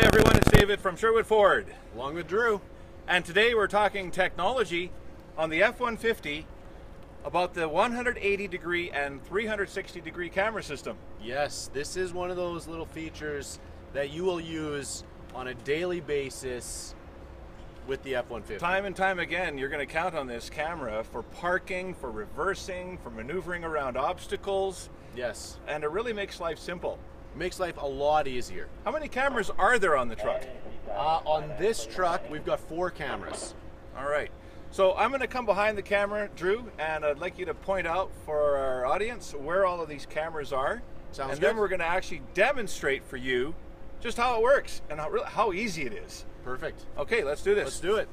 Hi everyone, it's David from Sherwood Ford. Along with Drew. And today we're talking technology on the F-150 about the 180 degree and 360 degree camera system. Yes, this is one of those little features that you will use on a daily basis with the F-150. Time and time again, you're going to count on this camera for parking, for reversing, for maneuvering around obstacles. Yes. And it really makes life simple. It makes life a lot easier. How many cameras are there on the truck? On this truck, we've got 4 cameras. All right. So I'm going to come behind the camera, Drew, and I'd like you to point out for our audience where all of these cameras are. Sounds and good. then we're going to actually demonstrate for you just how it works and how easy it is. Perfect. Okay, let's do this. Let's do it.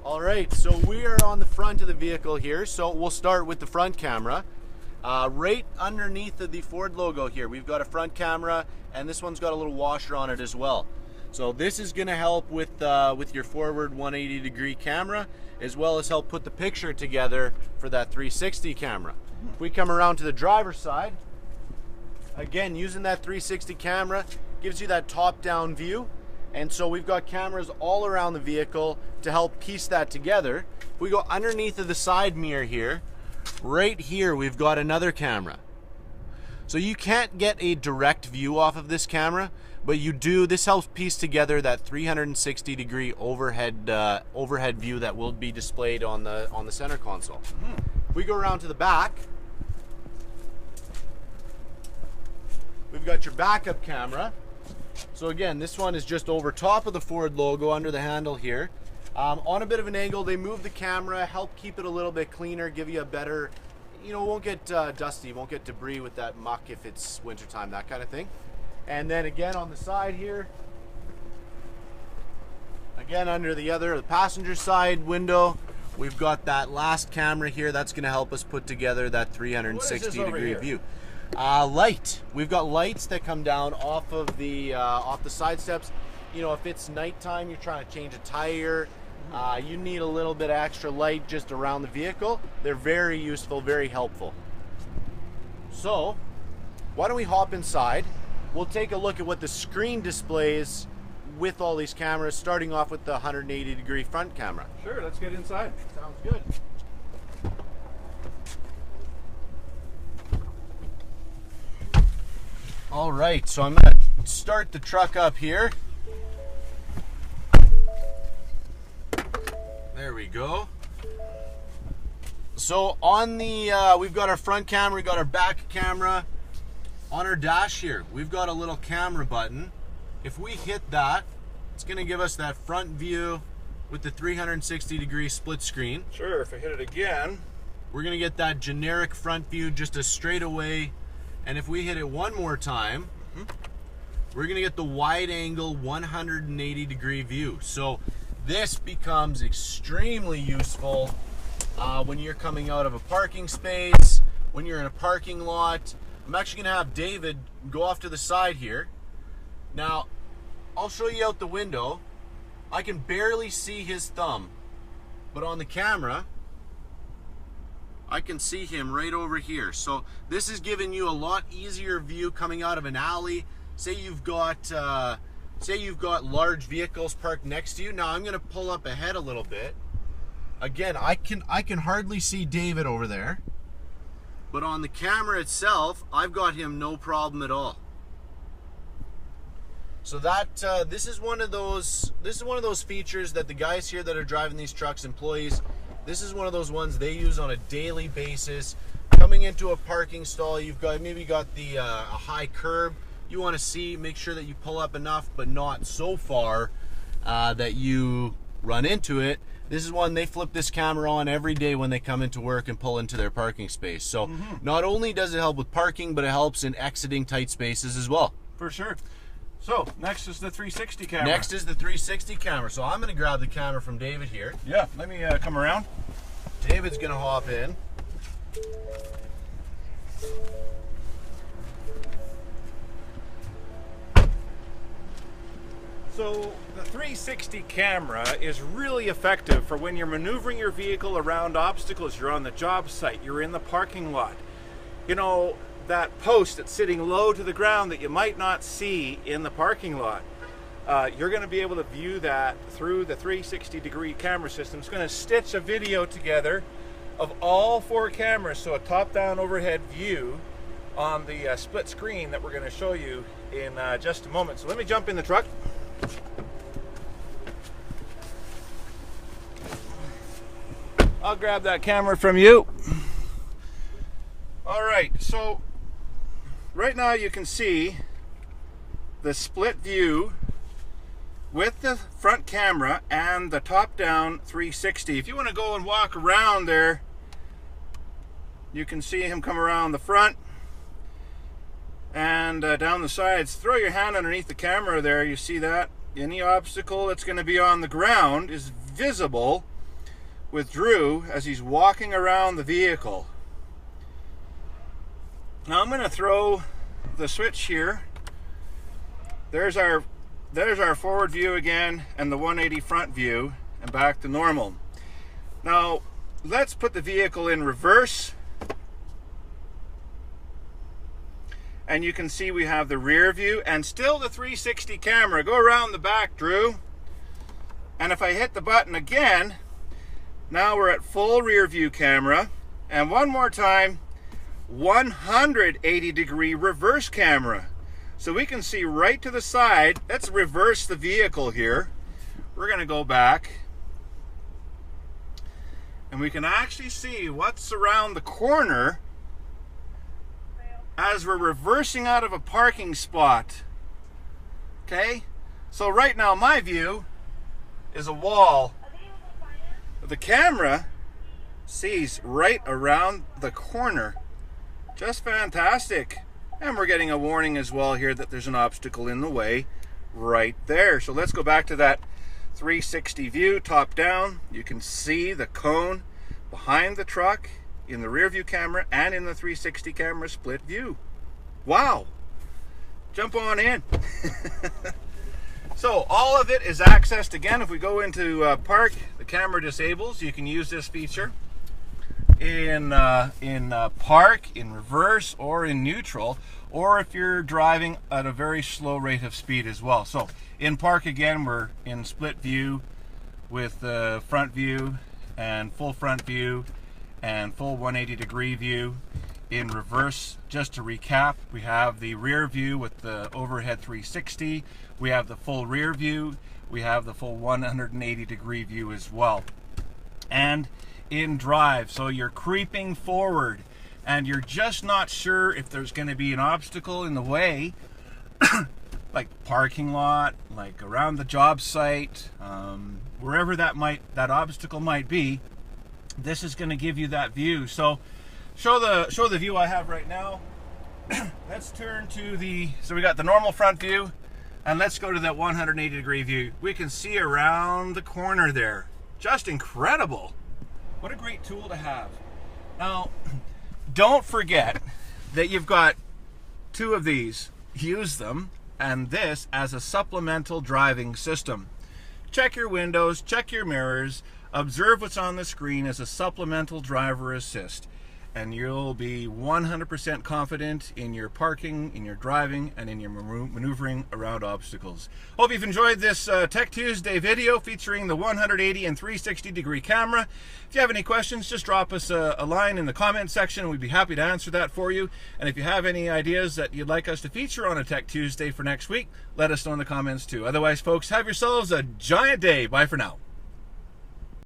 All right, so we are on the front of the vehicle here. So we'll start with the front camera. Right underneath of the Ford logo here, we've got a front camera, and this one's got a little washer on it as well. So this is going to help with your forward 180 degree camera, as well as help put the picture together for that 360 camera. If we come around to the driver's side, again, using that 360 camera gives you that top-down view. And so we've got cameras all around the vehicle to help piece that together. If we go underneath of the side mirror here, right here we've got another camera. So you can't get a direct view off of this camera, but you do. This helps piece together that 360 degree overhead view that will be displayed on the center console. If we go around to the back, we've got your backup camera. So again, this one is just over top of the Ford logo under the handle here. On a bit of an angle, they move the camera, help keep it a little bit cleaner, give you a better, it won't get dusty, won't get debris with that muck if it's wintertime, that kind of thing. And then again on the side here, again under the passenger side window, we've got that last camera here that's going to help us put together that 360 degree view. Light. We've got lights that come down off of the side steps. If it's nighttime, you're trying to change a tire, you need a little bit of extra light just around the vehicle. They're very useful, very helpful. So, why don't we hop inside? We'll take a look at what the screen displays with all these cameras, starting off with the 180 degree front camera. Sure, let's get inside. Sounds good. All right, so I'm going to start the truck up here. There we go. So on the, we've got our front camera, we've got our back camera. On our dash here, we've got a little camera button. If we hit that, it's going to give us that front view with the 360 degree split screen. Sure, if I hit it again. We're going to get that generic front view, just a straightaway. And if we hit it one more time, we're going to get the wide angle 180 degree view. So this becomes extremely useful when you're coming out of a parking space, when you're in a parking lot. I'm actually going to have David go off to the side here. Now, I'll show you out the window. I can barely see his thumb, but on the camera, I can see him right over here. So this is giving you a lot easier view coming out of an alley. Say you've got large vehicles parked next to you. Now I'm going to pull up ahead a little bit. Again, I can hardly see David over there, but on the camera itself, I've got him no problem at all. So that this is one of those features that the guys here that are driving these trucks, employees, this is one of those ones they use on a daily basis. Coming into a parking stall, you've maybe got a high curb. You want to make sure that you pull up enough, but not so far that you run into it. This is one they flip this camera on every day when they come into work and pull into their parking space. So not only does it help with parking, but it helps in exiting tight spaces as well. For sure. So next is the 360 camera. Next is the 360 camera. So I'm going to grab the camera from David here. Yeah, let me come around. David's going to hop in. So the 360 camera is really effective for when you're maneuvering your vehicle around obstacles. You're on the job site, you're in the parking lot. That post that's sitting low to the ground that you might not see in the parking lot. you're going to be able to view that through the 360-degree camera system. It's going to stitch a video together of all 4 cameras, so a top-down overhead view on the split screen that we're going to show you in just a moment. So let me jump in the truck. I'll grab that camera from you. All right, so right now you can see the split view with the front camera and the top-down 360. If you want to go and walk around there, you can see him come around the front and down the sides. Throw your hand underneath the camera there, you see that? Any obstacle that's going to be on the ground is visible with Drew as he's walking around the vehicle. Now I'm going to throw the switch here. There's our forward view again and the 180 front view, and back to normal. Now let's put the vehicle in reverse. And you can see we have the rear view and still the 360 camera. Go around the back, Drew. And if I hit the button again, now we're at full rear view camera. And one more time, 180-degree reverse camera. So we can see right to the side. Let's reverse the vehicle here. We're going to go back. And we can actually see what's around the corner as we're reversing out of a parking spot. Okay? So right now my view is a wall. The camera sees right around the corner. Just fantastic. And we're getting a warning as well here that there's an obstacle in the way right there. So let's go back to that 360 view, top down. You can see the cone behind the truck in the rear view camera and in the 360 camera split view. Wow. Jump on in. So all of it is accessed again. If we go into park, the camera disables. You can use this feature in park, in reverse, or in neutral, or if you're driving at a very slow rate of speed as well. So in park again, we're in split view with the front view and full front view and full 180-degree view. In reverse, just to recap, we have the rear view with the overhead 360, we have the full rear view, we have the full 180-degree view as well. And in drive, so you're creeping forward and you're just not sure if there's going to be an obstacle in the way, like parking lot, like around the job site, wherever that obstacle might be. This is going to give you that view. So show the view I have right now. Let's turn to so we got the normal front view, and let's go to that 180-degree view. We can see around the corner there. Just incredible. What a great tool to have. Now, don't forget that you've got 2 of these. Use them, and this as a supplemental driving system. Check your windows, check your mirrors, observe what's on the screen as a supplemental driver assist, and you'll be 100% confident in your parking, in your driving, and in your maneuvering around obstacles. Hope you've enjoyed this Tech Tuesday video featuring the 180 and 360-degree camera. If you have any questions, just drop us a line in the comment section, and we'd be happy to answer that for you. And if you have any ideas that you'd like us to feature on a Tech Tuesday for next week, let us know in the comments too. Otherwise, folks, have yourselves a giant day. Bye for now.